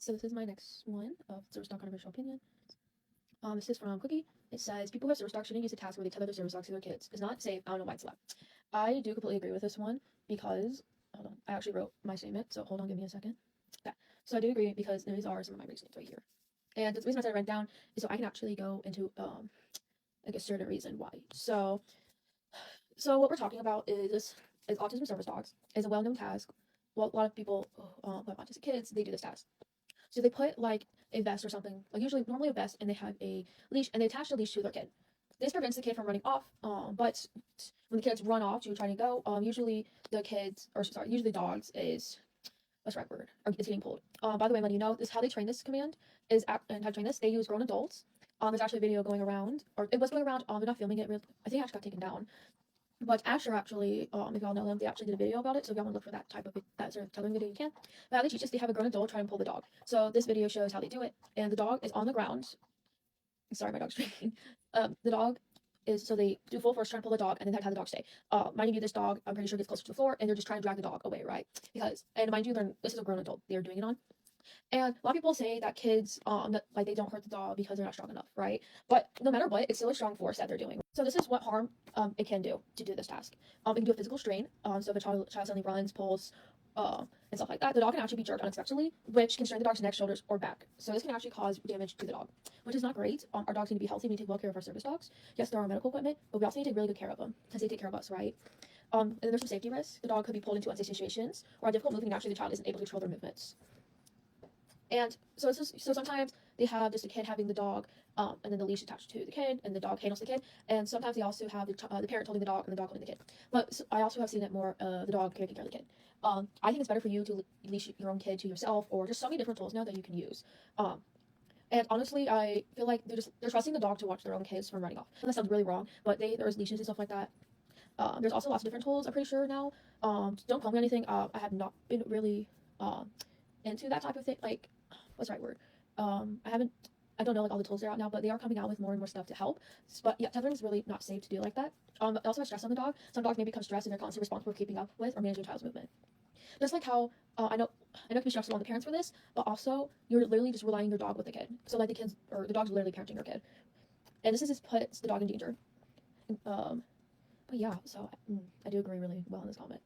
So this is my next one of service dog controversial opinion. This is from Cookie. It says people who have service dogs shouldn't use the task where they tether their service dogs to their kids. It's not safe. I don't know why it's allowed. I do completely agree with this one because hold on, I actually wrote my statement. So hold on, give me a second. Okay. So I do agree because these are some of my reasons right here. And the reason I said I write down is so I can actually go into like a certain reason why. So what we're talking about is autism service dogs is a well-known task. Well, a lot of people who have autistic kids, they do this task. So they put like a vest or something, like usually normally a vest, and they have a leash, and they attach the leash to their kid. This prevents the kid from running off. But when the kids run off to try to go, usually the kids, or sorry, usually the dogs is what's the right word, or is getting pulled. By the way, when you know this, how they train this command is and how to train this, they use grown adults. There's actually a video going around, or it was going around. They're not filming it. I think it actually got taken down. But Asher actually, if y'all know him, they actually did a video about it. So if y'all want to look for that type of that sort of tethering video, you can. But how they teach us, they have a grown adult try and pull the dog. So this video shows how they do it, and the dog is on the ground. Sorry, my dog's drinking. The dog is so they do full force trying to pull the dog, and then have the dog stay. Mind you, this dog I'm pretty sure gets closer to the floor, and they're just trying to drag the dog away, right? Because and mind you, this is a grown adult they're doing it on. And a lot of people say that kids, that, like they don't hurt the dog because they're not strong enough, right? But no matter what, it's still a strong force that they're doing. So this is what harm it can do to do this task. It can do a physical strain. So if a child suddenly runs, pulls, and stuff like that, the dog can actually be jerked unexpectedly, which can strain the dog's neck, shoulders, or back. So this can actually cause damage to the dog, which is not great. Our dogs need to be healthy. We need to take well care of our service dogs. Yes, there are medical equipment, but we also need to take really good care of them because they take care of us, right? And then there's some safety risks. The dog could be pulled into unsafe situations or a difficult movement, and actually the child isn't able to control their movements. And so sometimes they have just a kid having the dog, and then the leash attached to the kid, and the dog handles the kid. And sometimes they also have the parent holding the dog and the dog holding the kid. But I also have seen it more the dog taking care of the kid. I think it's better for you to leash your own kid to yourself, or just so many different tools now that you can use. And honestly, I feel like they're trusting the dog to watch their own kids from running off. And that sounds really wrong, but there's leashes and stuff like that. There's also lots of different tools. I'm pretty sure now. Don't call me anything. I have not been really into that type of thing. Like, what's the right word? I don't know like all the tools that are out now, but they are coming out with more and more stuff to help. But yeah, tethering is really not safe to do like that. It also has stress on the dog. Some dogs may become stressed and they're constantly responsible for keeping up with or managing a child's movement. Just like how I know it can be stressful on the parents for this, but also you're literally just relying your dog with the kid. So like the dog's literally parenting your kid, and this just puts the dog in danger. But yeah, so I do agree really well in this comment.